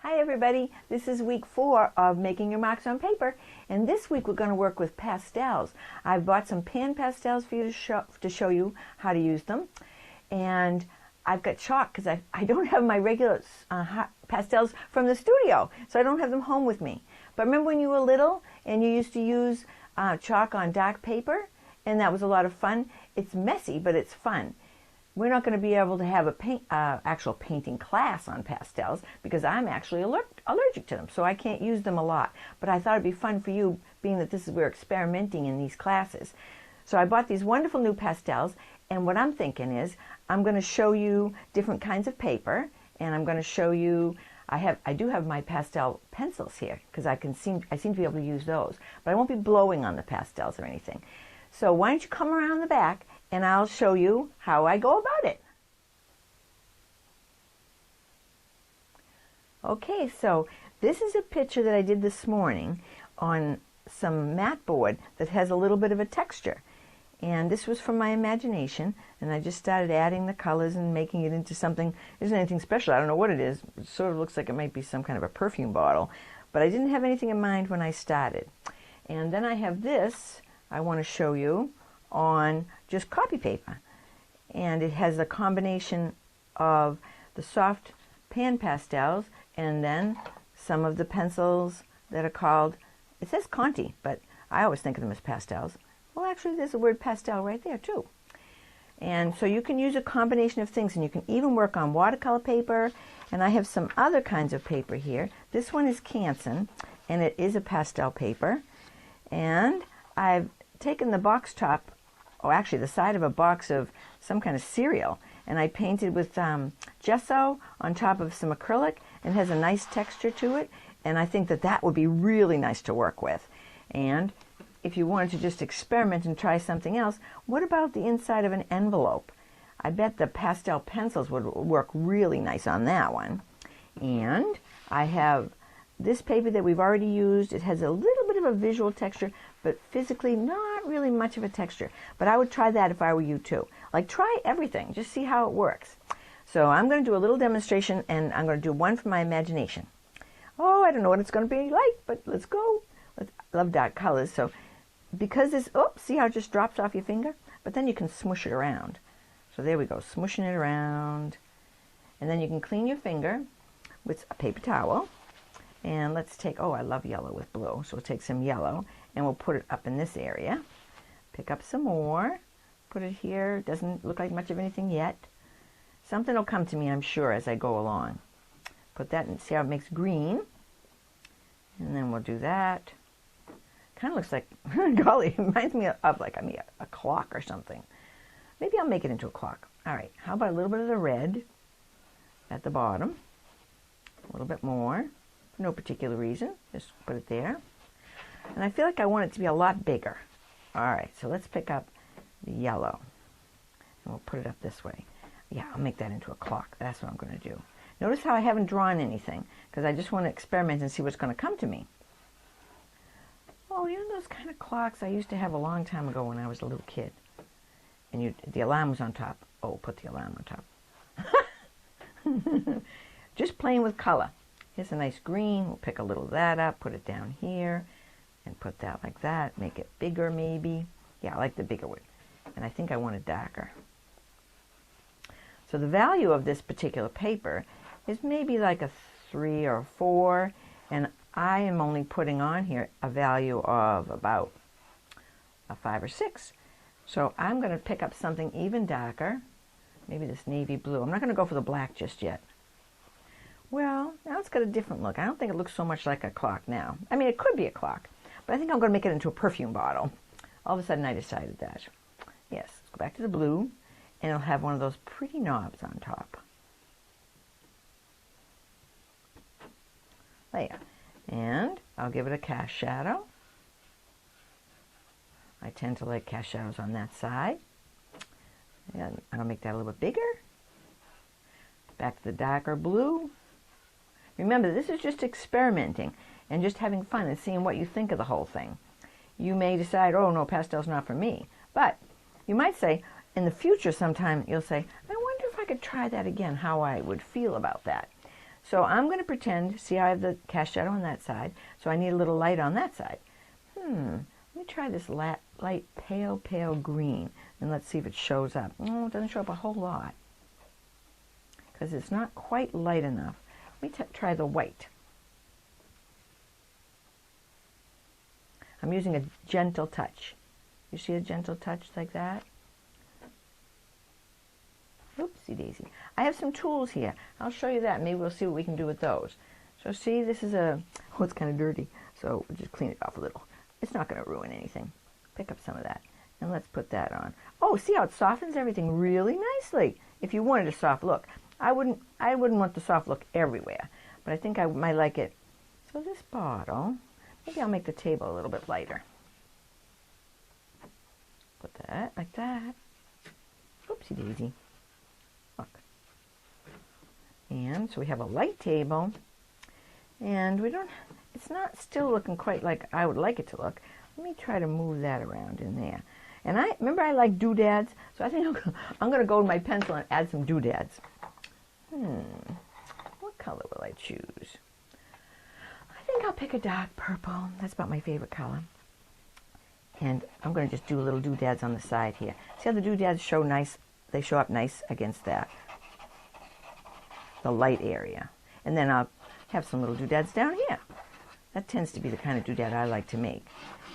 Hi everybody, this is week 4 of Making Your Marks on Paper, and this week we're going to work with pastels. I've bought some pan pastels for you to show you how to use them, and I've got chalk because I don't have my regular pastels from the studio, so I don't have them home with me. But remember when you were little and you used to use chalk on dark paper, and that was a lot of fun? It's messy, but it's fun. We're not going to be able to have a actual painting class on pastels because I'm actually allergic to them, so I can't use them a lot. But I thought it'd be fun for you, being that we're experimenting in these classes. So I bought these wonderful new pastels, and what I'm thinking is I'm going to show you different kinds of paper, and I'm going to show you. I do have my pastel pencils here because I seem to be able to use those, but I won't be blowing on the pastels or anything. So why don't you come around the back and I'll show you how I go about it. Okay, so this is a picture that I did this morning on some mat board that has a little bit of a texture. And this was from my imagination, and I just started adding the colors and making it into something. It isn't anything special. I don't know what it is. It sort of looks like it might be some kind of a perfume bottle, but I didn't have anything in mind when I started. And then I have this I want to show you on just copy paper, and it has a combination of the soft pan pastels and then some of the pencils that are called, it says Conti, but I always think of them as pastels. Well, actually there's the word pastel right there too. And so you can use a combination of things, and you can even work on watercolor paper. And I have some other kinds of paper here. This one is Canson, and it is a pastel paper, and I've taken the box top, or actually the side of a box of some kind of cereal, and I painted with gesso on top of some acrylic, and it has a nice texture to it, and I think that would be really nice to work with. And if you wanted to just experiment and try something else, what about the inside of an envelope? I bet the pastel pencils would work really nice on that one. And I have this paper that we've already used. It has a little bit of a visual texture, but physically not really much of a texture. But I would try that if I were you too. Like, try everything, just see how it works. So I'm going to do a little demonstration, and I'm going to do one from my imagination. Oh, I don't know what it's going to be like, but let's go. I love dark colors, so because this, oops, see how it just drops off your finger? But then you can smush it around. So there we go, smushing it around. And then you can clean your finger with a paper towel. And let's take, oh, I love yellow with blue, so we'll take some yellow and we'll put it up in this area. Pick up some more, put it here. Doesn't look like much of anything yet. Something will come to me, I'm sure, as I go along. Put that and see how it makes green. And then we'll do that. Kind of looks like, golly, it reminds me of like, a clock or something. Maybe I'll make it into a clock. All right, how about a little bit of the red at the bottom? A little bit more, for no particular reason. Just put it there. And I feel like I want it to be a lot bigger. All right, so let's pick up the yellow. And we'll put it up this way. Yeah, I'll make that into a clock. That's what I'm going to do. Notice how I haven't drawn anything, because I just want to experiment and see what's going to come to me. Oh, you know those kind of clocks I used to have a long time ago when I was a little kid? And the alarm was on top. Oh, put the alarm on top. Just playing with color. Here's a nice green. We'll pick a little of that up, put it down here, and put that like that. Make it bigger maybe. Yeah, I like the bigger one. And I think I want it darker. So the value of this particular paper is maybe like a 3 or 4, and I am only putting on here a value of about a 5 or 6. So I'm going to pick up something even darker, maybe this navy blue. I'm not going to go for the black just yet. Well, now it's got a different look. I don't think it looks so much like a clock now. I mean, it could be a clock, but I think I'm going to make it into a perfume bottle. All of a sudden I decided that. Yes, let's go back to the blue, and it'll have one of those pretty knobs on top. There. And I'll give it a cast shadow. I tend to like cast shadows on that side. And I'll make that a little bit bigger. Back to the darker blue. Remember, this is just experimenting and just having fun and seeing what you think of the whole thing. You may decide, oh no, pastel's not for me. But you might say, in the future sometime, you'll say, I wonder if I could try that again, how I would feel about that. So I'm going to pretend, see how I have the cast shadow on that side, so I need a little light on that side. Let me try this light pale, pale green, and let's see if it shows up. Oh, it doesn't show up a whole lot, because it's not quite light enough. Let me try the white. I'm using a gentle touch. You see a gentle touch like that? Oopsie daisy. I have some tools here. I'll show you that. Maybe we'll see what we can do with those. So see, this is oh, it's kind of dirty. So we'll just clean it off a little. It's not going to ruin anything. Pick up some of that. And let's put that on. Oh, see how it softens everything really nicely. If you wanted a soft look. I wouldn't want the soft look everywhere. But I think I might like it. So this bottle, maybe I'll make the table a little bit lighter. Put that like that. Oopsie daisy. Look. And so we have a light table, and it's not still looking quite like I would like it to look. Let me try to move that around in there. And remember I like doodads, so I think I'm going to go with my pencil and add some doodads. What color will I choose? I think I'll pick a dark purple. That's about my favorite color. And I'm going to just do little doodads on the side here. See how the doodads show nice? They show up nice against the light area. And then I'll have some little doodads down here. That tends to be the kind of doodad I like to make.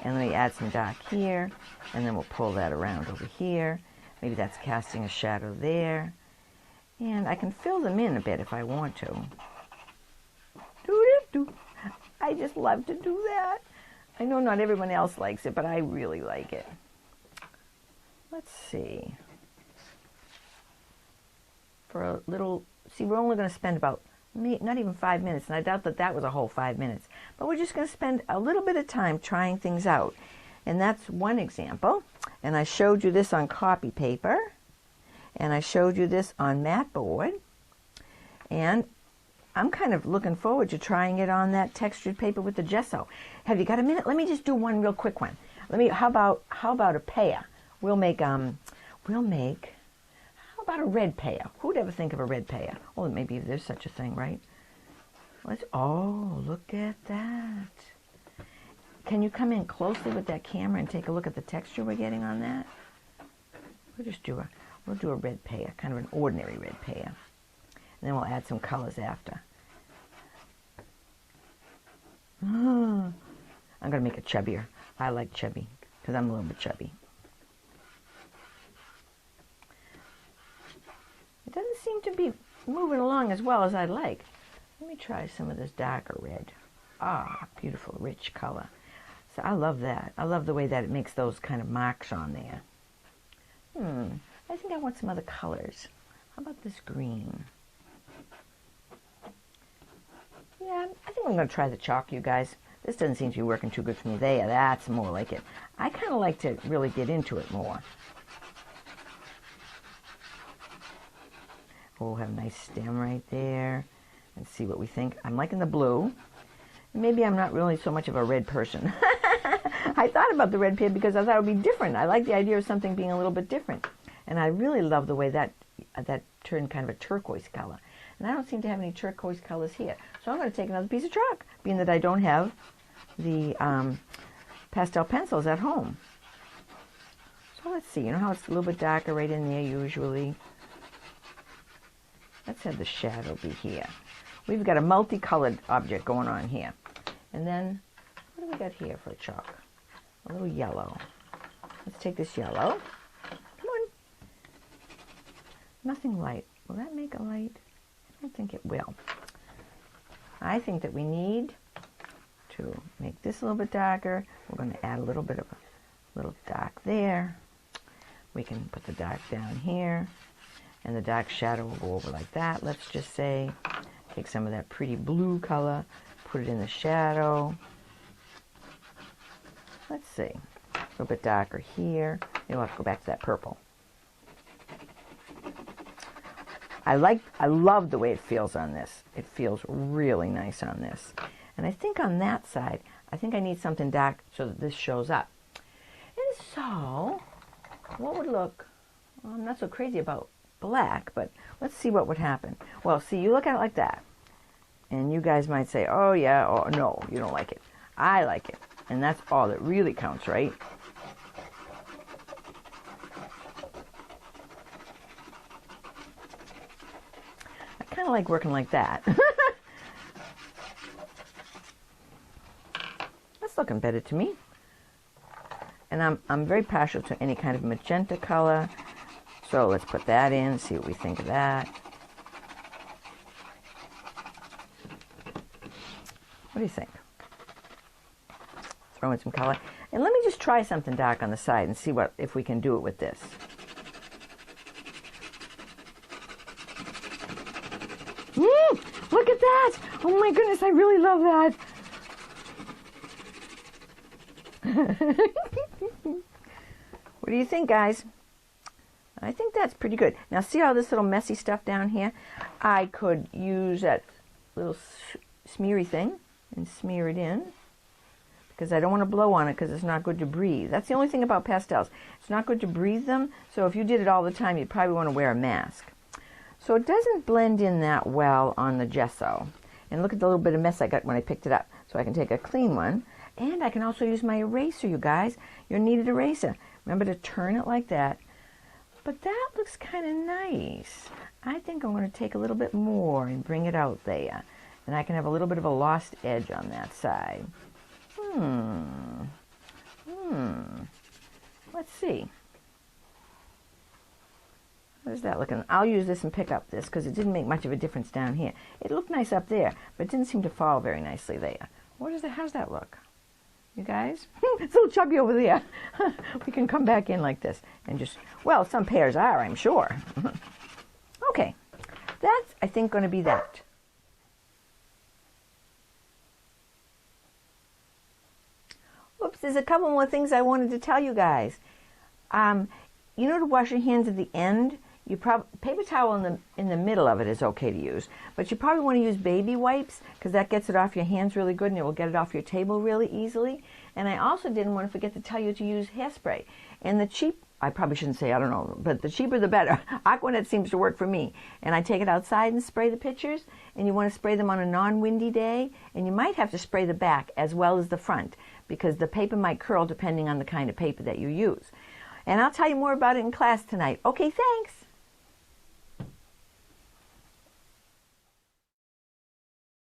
And let me add some dark here, and then we'll pull that around over here. Maybe that's casting a shadow there. And I can fill them in a bit if I want to. I just love to do that. I know not everyone else likes it, but I really like it. Let's see. For a little, see, we're only going to spend about, not even 5 minutes, and I doubt that that was a whole 5 minutes. But we're just going to spend a little bit of time trying things out. And that's one example. And I showed you this on copy paper. And I showed you this on mat board. And I'm kind of looking forward to trying it on that textured paper with the gesso. Have you got a minute? Let me just do one real quick one. How about a pair? How about a red pair? Who'd ever think of a red pair? Oh, maybe there's such a thing, right? Oh, look at that. Can you come in closely with that camera and take a look at the texture we're getting on that? We'll do a red pair, kind of an ordinary red pair. And then we'll add some colors after. I'm going to make it chubbier. I like chubby, because I'm a little bit chubby. It doesn't seem to be moving along as well as I'd like. Let me try some of this darker red. Ah, beautiful, rich color. So I love that. I love the way that it makes those kind of marks on there. I think I want some other colors. How about this green? Yeah, I think I'm going to try the chalk, you guys. This doesn't seem to be working too good for me there. That's more like it. I kind of like to really get into it more. We'll have a nice stem right there. Let's see what we think. I'm liking the blue. Maybe I'm not really so much of a red person. I thought about the red pair because I thought it would be different. I like the idea of something being a little bit different. And I really love the way that turned kind of a turquoise color. And I don't seem to have any turquoise colors here. So I'm going to take another piece of chalk, being that I don't have the pastel pencils at home. So let's see. You know how it's a little bit darker right in there usually? Let's have the shadow be here. We've got a multicolored object going on here. And then, what do we got here for a chalk? A little yellow. Let's take this yellow. Come on. Nothing light. Will that make a light? I don't think it will. I think that we need to make this a little bit darker. We're going to add a little bit of a little dark there. We can put the dark down here. And the dark shadow will go over like that, let's just say. Take some of that pretty blue color, put it in the shadow. Let's see. A little bit darker here. Maybe we'll have to go back to that purple. I love the way it feels on this. It feels really nice on this. And I think on that side, I think I need something dark so that this shows up. And so, what would look, well, I'm not so crazy about black, but let's see what would happen. Well, see, you look at it like that. And you guys might say, oh yeah, or no, you don't like it. I like it. And that's all that really counts, right? I kind of like working like that. That's looking better to me. And I'm very partial to any kind of magenta color. So let's put that in, see what we think of that. What do you think? Throw in some color. And let me just try something dark on the side and see if we can do it with this. Look at that! Oh my goodness, I really love that. What do you think, guys? I think that's pretty good. Now see all this little messy stuff down here? I could use that little smeary thing and smear it in, because I don't want to blow on it because it's not good to breathe. That's the only thing about pastels. It's not good to breathe them, so if you did it all the time, you'd probably want to wear a mask. So it doesn't blend in that well on the gesso. And look at the little bit of mess I got when I picked it up. So I can take a clean one, and I can also use my eraser, you guys. Your kneaded eraser. Remember to turn it like that. But that looks kind of nice. I think I'm going to take a little bit more and bring it out there. And I can have a little bit of a lost edge on that side. Let's see. How's that looking? I'll use this and pick up this because it didn't make much of a difference down here. It looked nice up there, but it didn't seem to fall very nicely there. How's that look? You guys? It's a little chubby over there. We can come back in like this and just, well, some pairs are, I'm sure. Okay, that's, I think, going to be that. Oops, there's a couple more things I wanted to tell you guys. You know, to wash your hands at the end, paper towel in the middle of it is okay to use, but you probably want to use baby wipes because that gets it off your hands really good and it will get it off your table really easily. And I also didn't want to forget to tell you to use hairspray. And the cheap, I probably shouldn't say, I don't know, but the cheaper the better. Aquanet seems to work for me. And I take it outside and spray the pictures, and you want to spray them on a non-windy day, and you might have to spray the back as well as the front because the paper might curl depending on the kind of paper that you use. And I'll tell you more about it in class tonight. Okay, thanks.